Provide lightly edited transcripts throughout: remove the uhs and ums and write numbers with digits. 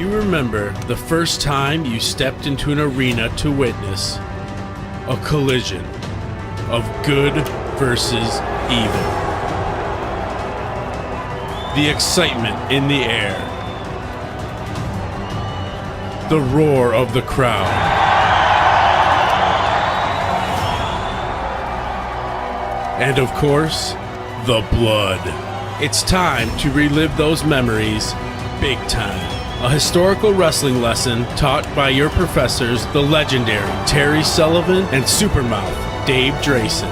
you remember the first time you stepped into an arena to witness a collision of good versus evil. The excitement in the air. The roar of the crowd. And of course, the blood. It's time to relive those memories big time. A historical wrestling lesson taught by your professors, the legendary Terry Sullivan and Supermouth Dave Drason.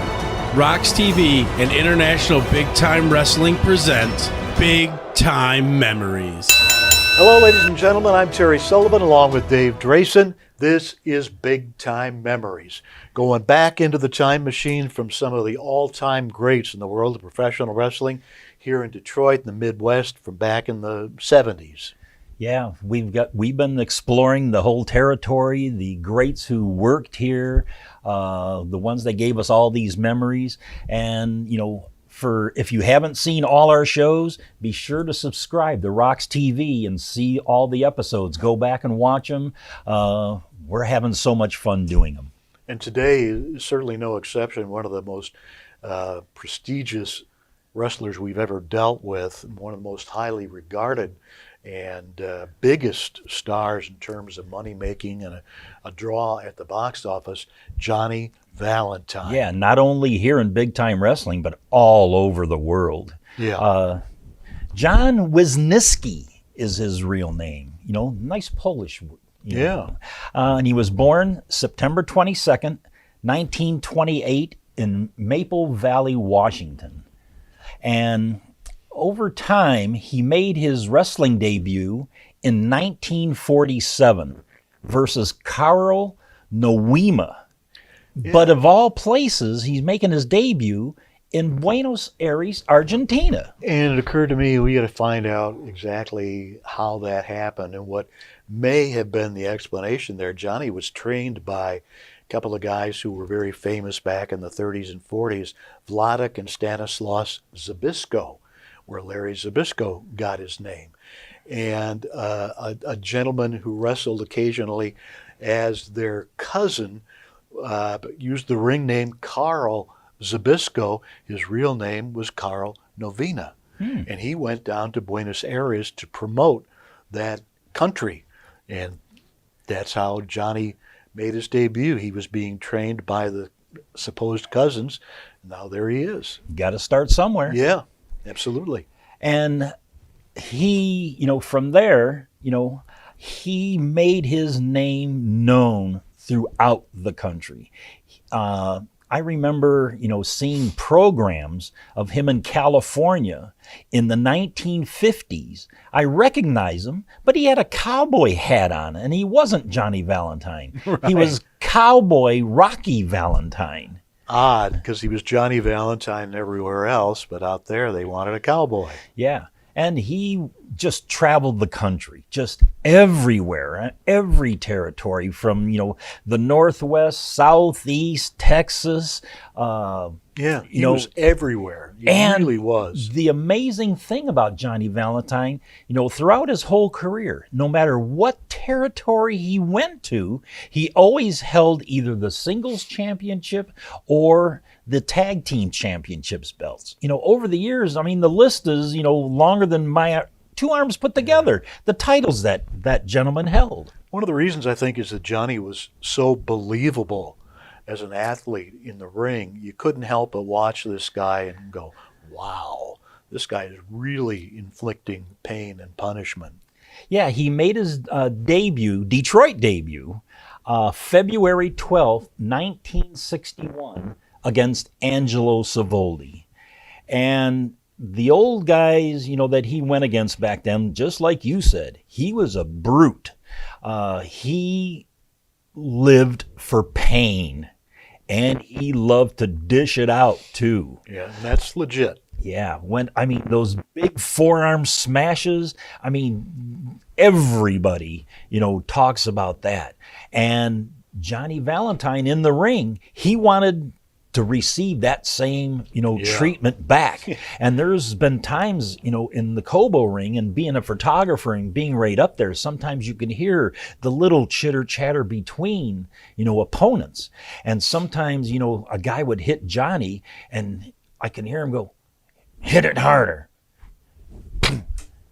Rocks TV and International Big Time Wrestling present Big Time Memories. Hello, ladies and gentlemen. I'm Terry Sullivan along with Dave Drason. This is Big Time Memories. Going back into the time machine from some of the all-time greats in the world of professional wrestling here in Detroit in the Midwest from back in the 70s. Yeah, we've been exploring the whole territory, the greats who worked here, the ones that gave us all these memories. And, if you haven't seen all our shows, be sure to subscribe to Rocks TV and see all the episodes. Go back and watch them. We're having so much fun doing them. And today is certainly no exception. One of the most prestigious wrestlers we've ever dealt with, one of the most highly regarded and biggest stars in terms of money making and a draw at the box office, Johnny Valentine. Yeah, not only here in Big Time Wrestling, but all over the world. Yeah. John Wisniewski is his real name. Nice Polish. Yeah. And he was born September 22nd, 1928 in Maple Valley, Washington. And over time, he made his wrestling debut in 1947 versus Karol Nowima. Yeah. But of all places, he's making his debut in Buenos Aires, Argentina. And it occurred to me we got to find out exactly how that happened and what may have been the explanation there. Johnny was trained by a couple of guys who were very famous back in the 30s and 40s, Vladek and Stanislaus Zbyszko, where Larry Zbyszko got his name. And a gentleman who wrestled occasionally as their cousin, used the ring name Karol Zbyszko. His real name was Karol Nowina. And he went down to Buenos Aires to promote that country. And that's how Johnny made his debut. He was being trained by the supposed cousins. Now there he is. Got to start somewhere. Yeah, absolutely. And he, from there, he made his name known throughout the country. I remember, seeing programs of him in California in the 1950s. I recognize him, but he had a cowboy hat on, and he wasn't Johnny Valentine. Right. He was Cowboy Rocky Valentine. Odd, because he was Johnny Valentine everywhere else, but out there they wanted a cowboy. Yeah, and he just traveled the country, just everywhere, every territory from, the Northwest, Southeast, Texas. He was everywhere. He really was. The amazing thing about Johnny Valentine, throughout his whole career, no matter what territory he went to, he always held either the singles championship or the tag team championships belts. Over the years, the list is, longer than my two arms put together, the titles that gentleman held. One of the reasons I think is that Johnny was so believable as an athlete in the ring. You couldn't help but watch this guy and go, wow, this guy is really inflicting pain and punishment. Yeah, he made his Detroit debut, February 12th, 1961, against Angelo Savoldi. And the old guys, that he went against back then, just like you said, he was a brute. He lived for pain, and he loved to dish it out too. Yeah, and that's legit. Yeah, those big forearm smashes, everybody, talks about that. And Johnny Valentine in the ring, he wanted to receive that same, Yeah. treatment back. And there's been times, in the Kobo ring and being a photographer and being right up there, sometimes you can hear the little chitter chatter between, opponents. And sometimes, a guy would hit Johnny and I can hear him go, hit it harder.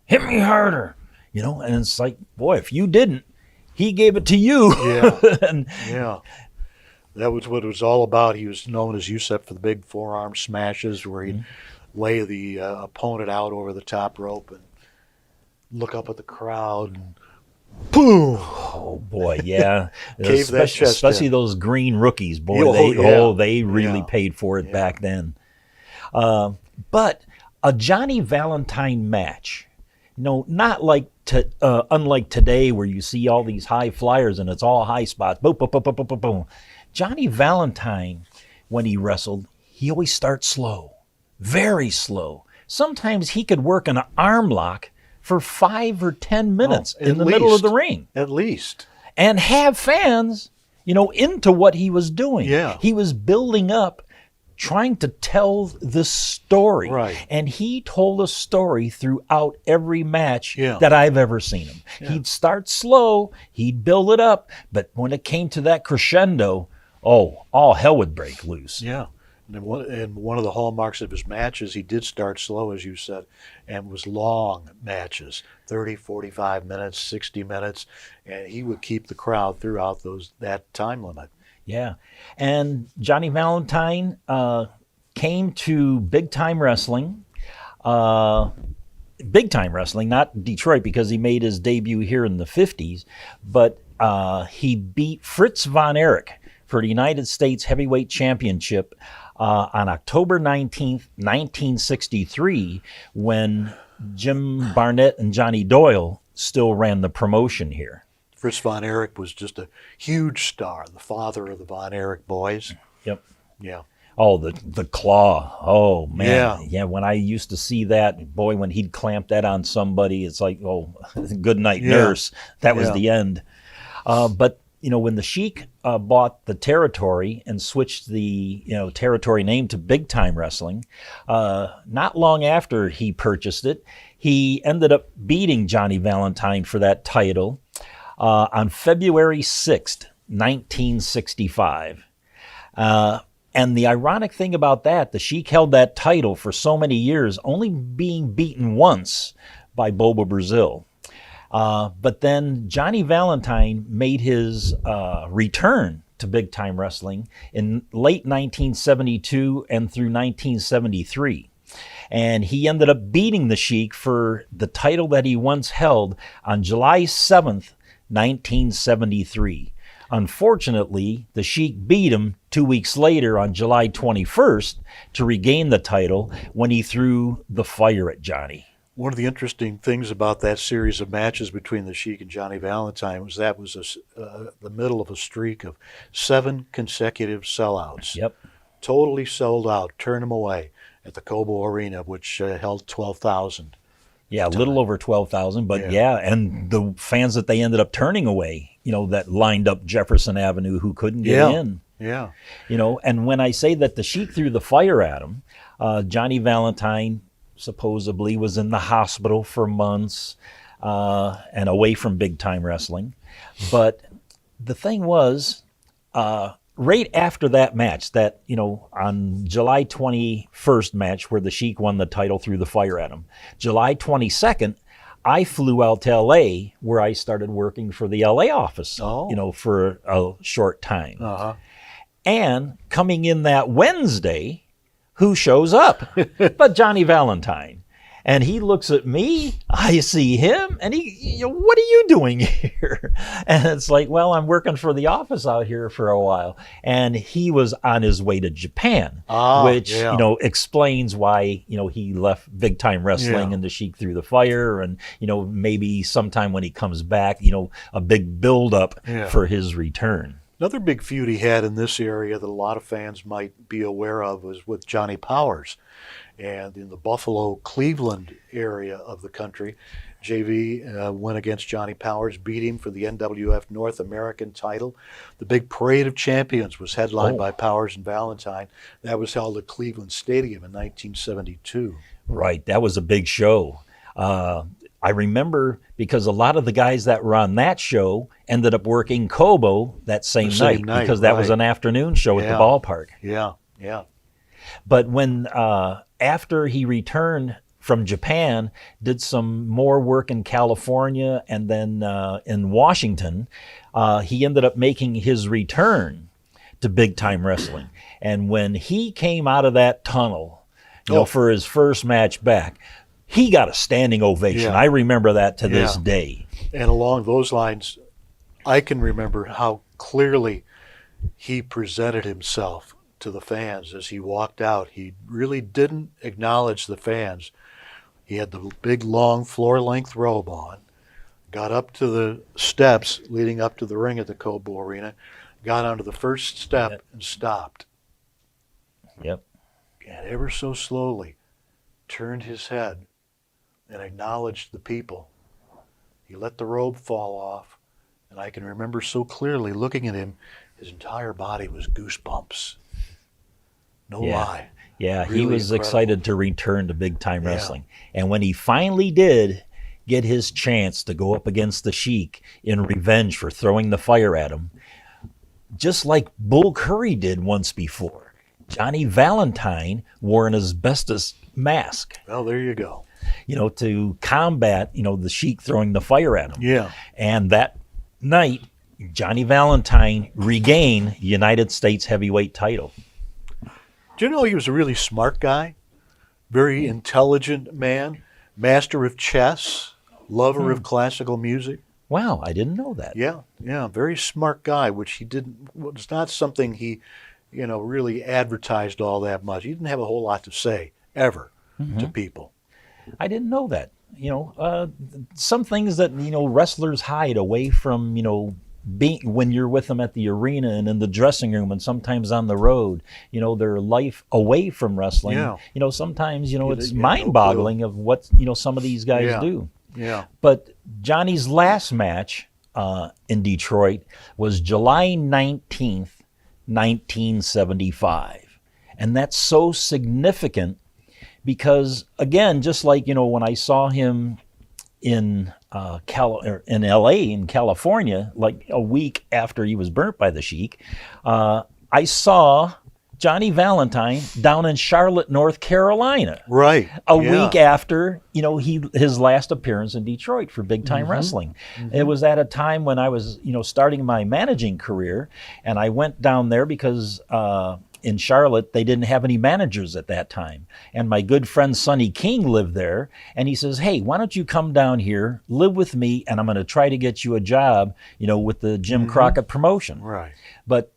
Hit me harder. And it's like, boy, if you didn't, he gave it to you. Yeah. And Yeah. That was what it was all about. He was known, as you said, for the big forearm smashes where he'd lay the opponent out over the top rope and look up at the crowd and boom. oh boy, yeah. Cave that chest especially in. those green rookies, boy. Oh, yeah. They really Yeah. paid for it back then. But a Johnny Valentine match, not like unlike today where you see all these high flyers and it's all high spots. Boom, boom, boom, boom, boom, boom, boom. Johnny Valentine, when he wrestled, he always starts slow, very slow. Sometimes he could work an arm lock for 5 or 10 minutes at in the middle of least. the ring At least. and have fans, into what he was doing. Yeah. He was building up, trying to tell the story. Right. And he told a story throughout every match Yeah. that I've ever seen him. He'd start slow, he'd build it up, but when it came to that crescendo, all hell would break loose. Yeah. And one of the hallmarks of his matches, he did start slow, as you said, and was long matches, 30, 45 minutes, 60 minutes, and he would keep the crowd throughout that time limit. Yeah. And Johnny Valentine came to Big Time Wrestling. Big Time Wrestling, not Detroit, because he made his debut here in the 50s, but he beat Fritz von Erich for the United States Heavyweight Championship on October 19th, 1963, when Jim Barnett and Johnny Doyle still ran the promotion here. Fritz von Erich was just a huge star, the father of the von Erich boys. Yep. Yeah. Oh, the claw. Oh, man. Yeah. When I used to see that, boy, when he'd clamp that on somebody, it's like, oh, good night, Yeah. nurse. That was Yeah. the end. But, when the Sheik bought the territory and switched the, territory name to Big Time Wrestling, not long after he purchased it, he ended up beating Johnny Valentine for that title on February 6th, 1965. And the ironic thing about that, the Sheik held that title for so many years, only being beaten once by Bobo Brazil. But then Johnny Valentine made his return to Big Time Wrestling in late 1972 and through 1973. And he ended up beating the Sheik for the title that he once held on July 7th, 1973. Unfortunately, the Sheik beat him 2 weeks later on July 21st to regain the title when he threw the fire at Johnny. One of the interesting things about that series of matches between the Sheik and Johnny Valentine was that was the middle of a streak of 7 consecutive sellouts. Yep. Totally sold out, turn them away at the Cobo Arena, which held 12,000. Yeah, a little over 12,000, but yeah, and the fans that they ended up turning away, that lined up Jefferson Avenue who couldn't get in. Yeah. And when I say that the Sheik threw the fire at him, Johnny Valentine supposedly was in the hospital for months and away from Big Time Wrestling. But the thing was, right after that match, that, on July 21st match where the Sheik won the title, threw the fire at him, July 22nd, I flew out to L.A. where I started working for the L.A. office, for a short time. Uh-huh. And coming in that Wednesday, who shows up but Johnny Valentine? And he looks at me, I see him, and he, what are you doing here? And it's like, well, I'm working for the office out here for a while. And he was on his way to Japan, which, explains why, he left Big Time Wrestling and the Sheik threw the fire. And, maybe sometime when he comes back, a big buildup for his return. Another big feud he had in this area that a lot of fans might be aware of was with Johnny Powers. And in the Buffalo, Cleveland area of the country, JV went against Johnny Powers, beat him for the NWF North American title. The big Parade of Champions was headlined by Powers and Valentine. That was held at Cleveland Stadium in 1972. Right, that was a big show. I remember because a lot of the guys that were on that show ended up working Kobo that same night because that was an afternoon show at the ballpark. Yeah, yeah. But when after he returned from Japan, did some more work in California and then in Washington, he ended up making his return to Big Time Wrestling. And when he came out of that tunnel, you know, for his first match back, he got a standing ovation. I remember that to this day. And along those lines, I can remember how clearly he presented himself to the fans as he walked out. He really didn't acknowledge the fans. He had the big, long, floor-length robe on, got up to the steps leading up to the ring at the Kobo Arena, got onto the first step and stopped. Yep. And ever so slowly turned his head and acknowledged the people. He let the robe fall off, and I can remember so clearly looking at him, his entire body was goosebumps. No lie. Yeah, Really he was incredible. Excited to return to Big Time Wrestling. And when he finally did get his chance to go up against the Sheik in revenge for throwing the fire at him, just like Bull Curry did once before, Johnny Valentine wore an asbestos mask. Well, there you go. You know, to combat, you know, the Sheik throwing the fire at him. Yeah. And that night, Johnny Valentine regained the United States heavyweight title. Do you know he was a really smart guy? Very intelligent man, master of chess, lover of classical music. Wow, I didn't know that. Yeah, very smart guy, which he didn't, was not something he, you know, really advertised all that much. He didn't have a whole lot to say, ever, to people. I didn't know that. You know, some things that, you know, wrestlers hide away from, you know, being when you're with them at the arena and in the dressing room and sometimes on the road, you know, their life away from wrestling. Yeah. You know, sometimes, you know, it's no mind-boggling of what, you know, some of these guys do. Yeah. But Johnny's last match in Detroit was July 19th, 1975. And that's so significant because, again, just like, you know, when I saw him in in L.A. in California, like a week after he was burnt by the Sheik, I saw Johnny Valentine down in Charlotte, North Carolina. Right. A week after, you know, his last appearance in Detroit for Big Time Wrestling. It was at a time when I was, you know, starting my managing career, and I went down there because in Charlotte, they didn't have any managers at that time. And my good friend Sonny King lived there, and he says, hey, why don't you come down here, live with me, and I'm going to try to get you a job, you know, with the Jim Crockett promotion. Right. But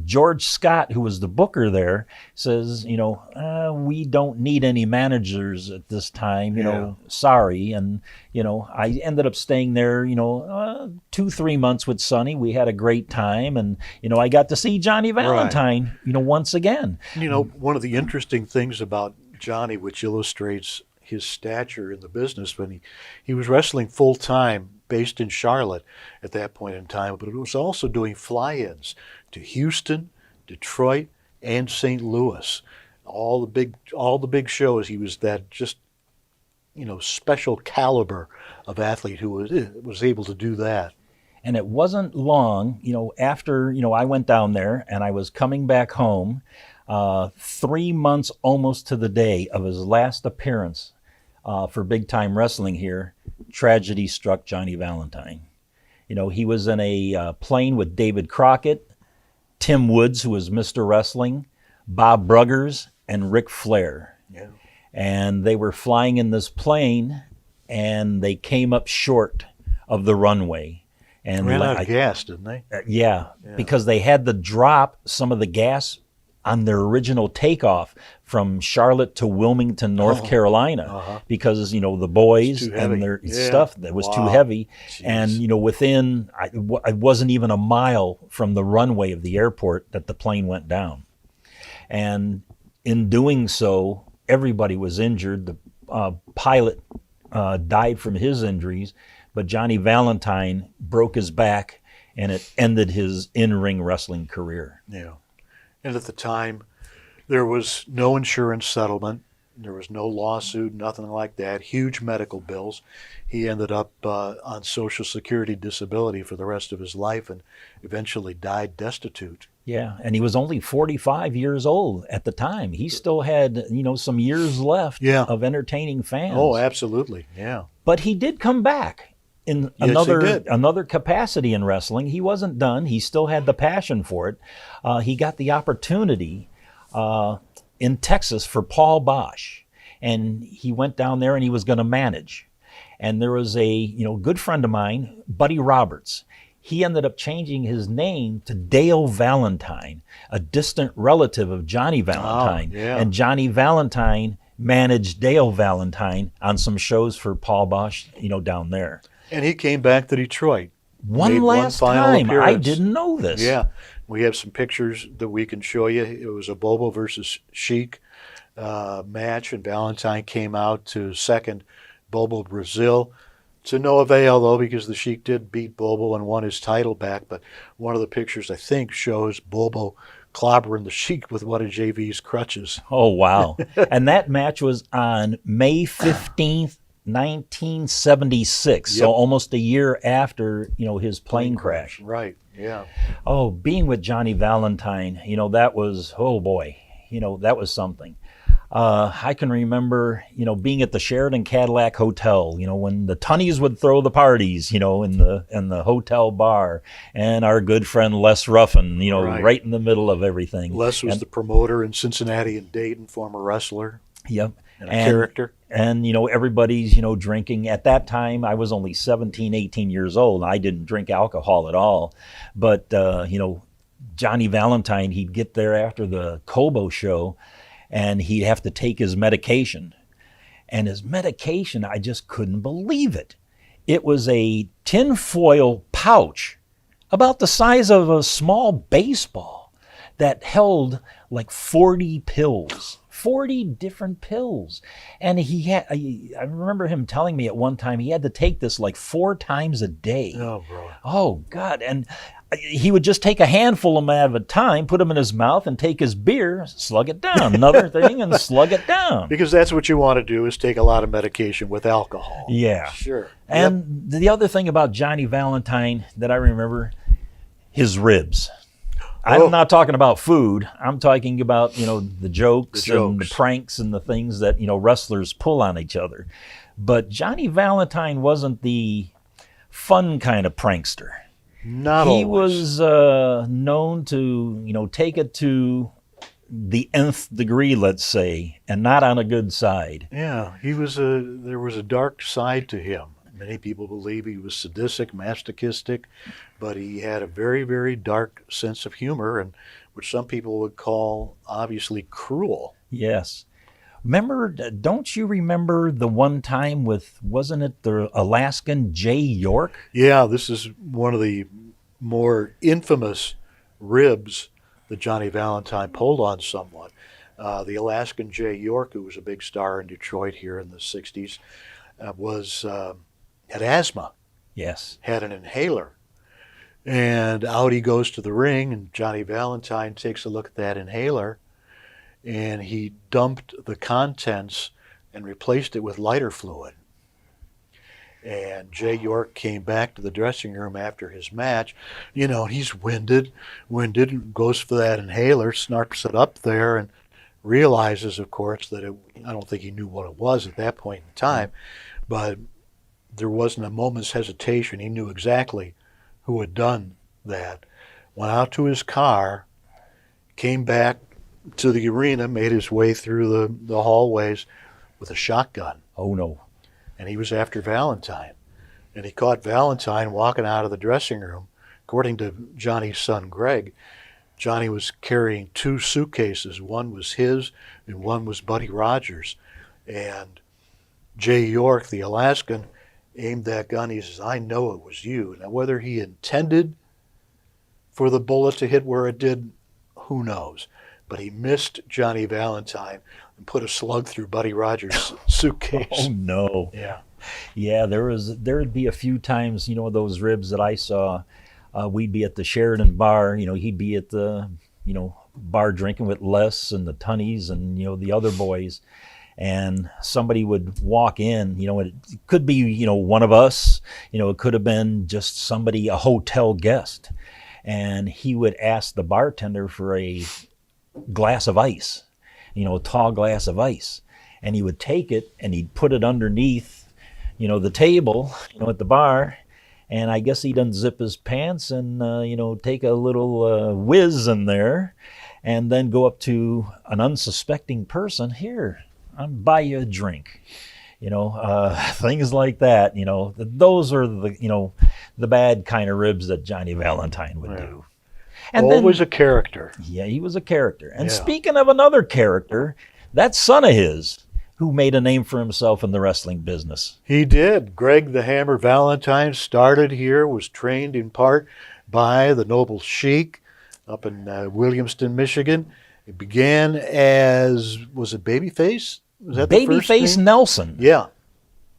George Scott, who was the booker there, says, you know, we don't need any managers at this time, you know, sorry. And, you know, I ended up staying there, you know, 2-3 months with Sonny. We had a great time. And, you know, I got to see Johnny Valentine, you know, once again. You know, one of the interesting things about Johnny, which illustrates his stature in the business, when he was wrestling full-time, based in Charlotte at that point in time, but it was also doing fly-ins to Houston, Detroit, and St. Louis. All the big shows. He was that just, you know, special caliber of athlete who was able to do that. And it wasn't long, you know, after, you know, I went down there and I was coming back home, 3 months almost to the day of his last appearance for Big Time Wrestling here, tragedy struck Johnny Valentine. You know, he was in a plane with David Crockett, Tim Woods, who was Mr. Wrestling, Bob Bruggers, and Ric Flair. Yeah. And they were flying in this plane, and they came up short of the runway. And Ran out of gas, didn't they? Yeah, because they had to drop some of the gas on their original takeoff from Charlotte to Wilmington, North Carolina, because the boys and their stuff that was too heavy. Jeez. And within I wasn't even a mile from the runway of the airport that the plane went down. And in doing so, everybody was injured. The pilot died from his injuries, but Johnny Valentine broke his back, and it ended his in-ring wrestling career. Yeah. And at the time, there was no insurance settlement. There was no lawsuit, nothing like that. Huge medical bills. He ended up on Social Security disability for the rest of his life and eventually died destitute. Yeah, and he was only 45 years old at the time. He still had, some years left of entertaining fans. Oh, absolutely, yeah. But he did come back in another capacity in wrestling. He wasn't done. He still had the passion for it. He got the opportunity in Texas for Paul Bosch, and he went down there and he was going to manage. And there was a good friend of mine, Buddy Roberts. He ended up changing his name to Dale Valentine, a distant relative of Johnny Valentine. Oh, yeah. And Johnny Valentine managed Dale Valentine on some shows for Paul Bosch, down there. And he came back to Detroit. One last time. I didn't know this. Yeah. We have some pictures that we can show you. It was a Bobo versus Sheik match, and Valentine came out to second Bobo Brazil. To no avail, though, because the Sheik did beat Bobo and won his title back. But one of the pictures, I think, shows Bobo clobbering the Sheik with one of JV's crutches. Oh, wow. And that match was on May 15th, 1976, so almost a year after, his plane crash. Right, yeah. Oh, being with Johnny Valentine, that was, oh boy, that was something. I can remember, being at the Sheraton Cadillac Hotel, when the Tunnies would throw the parties, in the hotel bar, and our good friend Les Ruffin, right in the middle of everything. Les was the promoter in Cincinnati and Dayton, former wrestler. Yep. And a character. And, everybody's, drinking. At that time, I was only 17, 18 years old. I didn't drink alcohol at all. But, Johnny Valentine, he'd get there after the Cobo show, and he'd have to take his medication. And his medication, I just couldn't believe it. It was a tinfoil pouch about the size of a small baseball that held like 40 pills. 40 different pills. And I remember him telling me at one time he had to take this like 4 times a day. Oh, bro. Oh, God. And he would just take a handful of them at a time, put them in his mouth, and take his beer, slug it down. Another thing, and slug it down. Because that's what you want to do, is take a lot of medication with alcohol. Yeah. Sure. And the other thing about Johnny Valentine that I remember, his ribs. I'm not talking about food. I'm talking about, the jokes and the pranks and the things that, wrestlers pull on each other. But Johnny Valentine wasn't the fun kind of prankster. Not he always. was known to, take it to the nth degree, let's say, and not on a good side. Yeah, there was a dark side to him. Many people believe he was sadistic, masochistic, but he had a very, very dark sense of humor, and which some people would call obviously cruel. Yes. Don't you remember the one time with, wasn't it the Alaskan Jay York? Yeah, this is one of the more infamous ribs that Johnny Valentine pulled on someone. The Alaskan Jay York, who was a big star in Detroit here in the 60s, had asthma. Yes. Had an inhaler. And out he goes to the ring, and Johnny Valentine takes a look at that inhaler, and he dumped the contents and replaced it with lighter fluid. And Jay York came back to the dressing room after his match. He's winded, goes for that inhaler, snarps it up there, and realizes, of course, that I don't think he knew what it was at that point in time, but there wasn't a moment's hesitation. He knew exactly who had done that. Went out to his car, came back to the arena, made his way through the hallways with a shotgun. Oh, no. And he was after Valentine. And he caught Valentine walking out of the dressing room. According to Johnny's son, Greg, Johnny was carrying two suitcases. One was his and one was Buddy Rogers. And Jay York, the Alaskan, aimed that gun. He says, "I know it was you." Now, whether he intended for the bullet to hit where it did, who knows? But he missed Johnny Valentine and put a slug through Buddy Rogers' suitcase. Oh no. Yeah. Yeah, there'd be a few times, those ribs that I saw. We'd be at the Sheridan bar, he'd be at the, bar drinking with Les and the Tunnies and, the other boys. And somebody would walk in, it could be, one of us, it could have been just somebody, a hotel guest. And he would ask the bartender for a glass of ice, a tall glass of ice. And he would take it and he'd put it underneath, the table, at the bar. And I guess he'd unzip his pants and, take a little whiz in there and then go up to an unsuspecting person. "Here, I'll buy you a drink." Things like that. Those are the bad kind of ribs that Johnny Valentine would do. And Always a character. Yeah, he was a character. And speaking of another character, that son of his who made a name for himself in the wrestling business. He did. Greg the Hammer Valentine started here, was trained in part by the Noble Sheik up in Williamston, Michigan. It began as, was it Babyface? Was that the first Babyface name? Nelson. Yeah.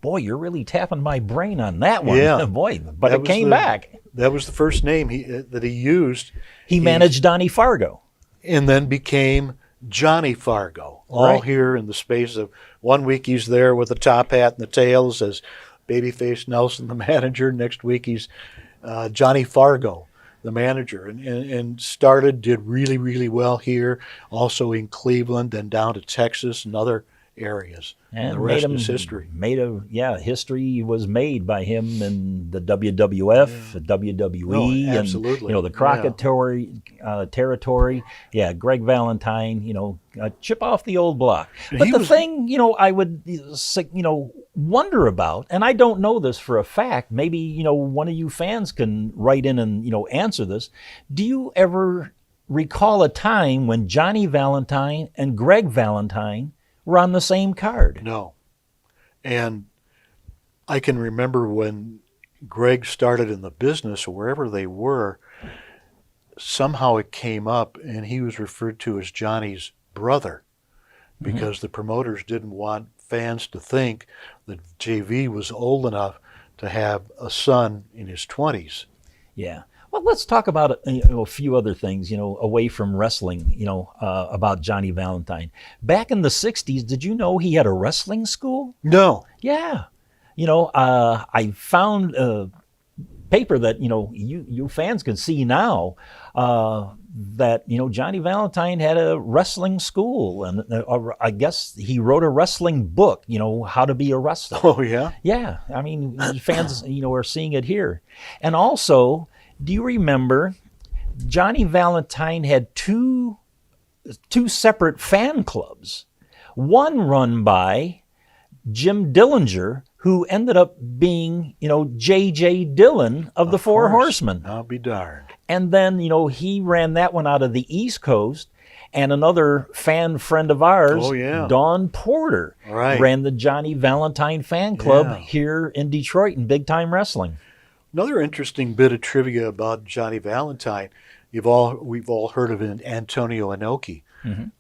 Boy, you're really tapping my brain on that one. Yeah. Boy, but That it was came back. That was the first name that he used. He managed Donnie Fargo. And then became Johnny Fargo, all Right. here in the space of 1 week he's there with the top hat and the tails as Babyface Nelson, the manager. Next week he's Johnny Fargo, the manager, and did really, really well here, also in Cleveland, then down to Texas and other areas. And the rest is history. History was made by him in the WWF, the WWE, absolutely. and the Crockett territory. Yeah, Greg Valentine, chip off the old block. But the thing, I would, wonder about, and I don't know this for a fact, maybe, one of you fans can write in and, answer this. Do you ever recall a time when Johnny Valentine and Greg Valentine were on the same card? No. And I can remember when Greg started in the business, wherever they were, somehow it came up and he was referred to as Johnny's brother because the promoters didn't want fans to think that JV was old enough to have a son in his 20s. Yeah. Well, let's talk about a few other things, away from wrestling, about Johnny Valentine. Back in the 60s, did you know he had a wrestling school? No. Yeah. I found a paper that, you fans can see now, that, Johnny Valentine had a wrestling school. And I guess he wrote a wrestling book, how to be a wrestler. Oh, yeah? Yeah. I mean, fans, are seeing it here. And also, do you remember Johnny Valentine had two separate fan clubs? One run by Jim Dillinger, who ended up being, J.J. Dillon of the Four Horsemen. I'll be darned. And then, he ran that one out of the East Coast. And another fan friend of ours, Don Porter, ran the Johnny Valentine fan club here in Detroit in Big Time Wrestling. Another interesting bit of trivia about Johnny Valentine, we've all heard of Antonio Inoki,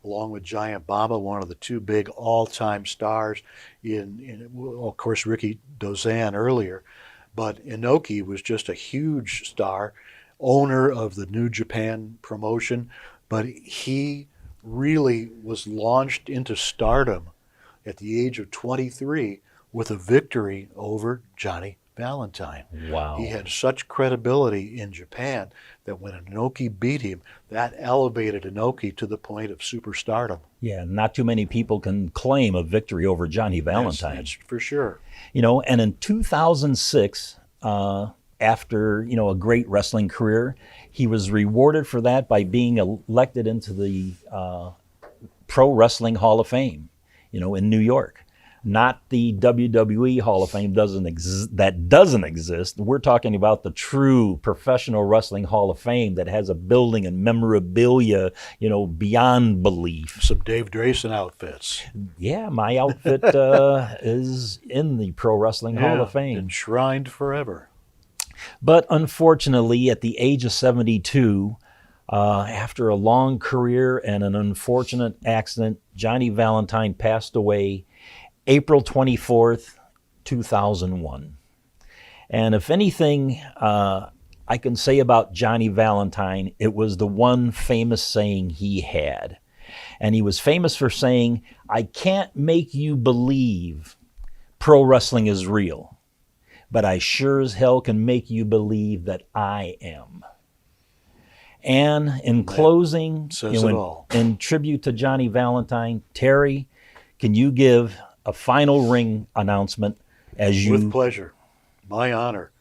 along with Giant Baba, one of the two big all-time stars of course, Ricky Dozan earlier. But Inoki was just a huge star, owner of the New Japan promotion, but he really was launched into stardom at the age of 23 with a victory over Johnny Valentine. Wow. He had such credibility in Japan that when Inoki beat him, that elevated Inoki to the point of superstardom. Yeah, not too many people can claim a victory over Johnny Valentine. That's for sure. And in 2006, after, a great wrestling career, he was rewarded for that by being elected into the Pro Wrestling Hall of Fame, in New York. not the WWE Hall of Fame that doesn't exist. We're talking about the true professional wrestling Hall of Fame that has a building and memorabilia, beyond belief. Some Dave Drason outfits. Yeah, my outfit is in the Pro Wrestling Hall of Fame. Enshrined forever. But unfortunately, at the age of 72, after a long career and an unfortunate accident, Johnny Valentine passed away April 24th, 2001. And if anything I can say about Johnny Valentine, it was the one famous saying he had. And he was famous for saying, "I can't make you believe pro wrestling is real, but I sure as hell can make you believe that I am." And in closing, in tribute to Johnny Valentine, Terry, can you give a final ring announcement as you... With pleasure. My honor.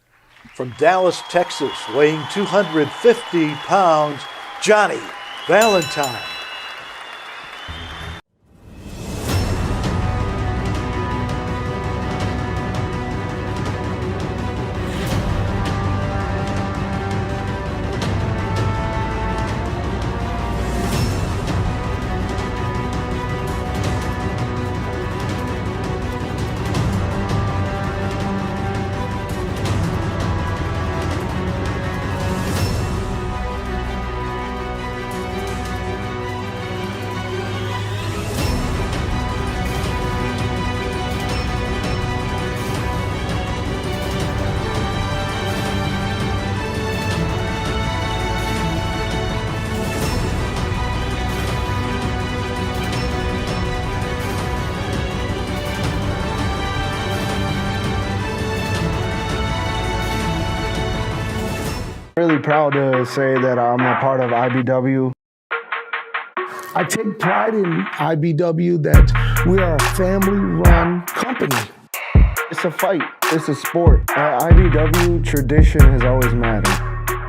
From Dallas, Texas, weighing 250 pounds, Johnny Valentine. Really proud to say that I'm a part of IBW. I take pride in IBW that we are a family-run company. It's a fight. It's a sport. At IBW, tradition has always mattered.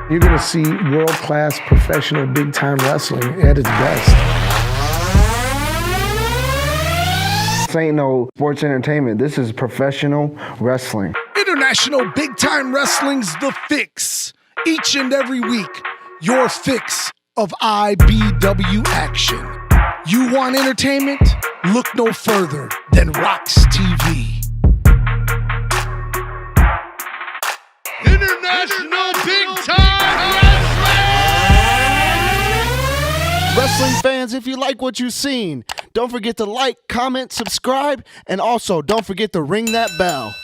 You're going to see world-class professional big-time wrestling at its best. This ain't no sports entertainment. This is professional wrestling. International Big-Time Wrestling's The Fix. Each and every week, your fix of IBW action. You want entertainment? Look no further than Rocks TV. International Big-Time Wrestling! Wrestling fans, if you like what you've seen, don't forget to like, comment, subscribe, and also don't forget to ring that bell.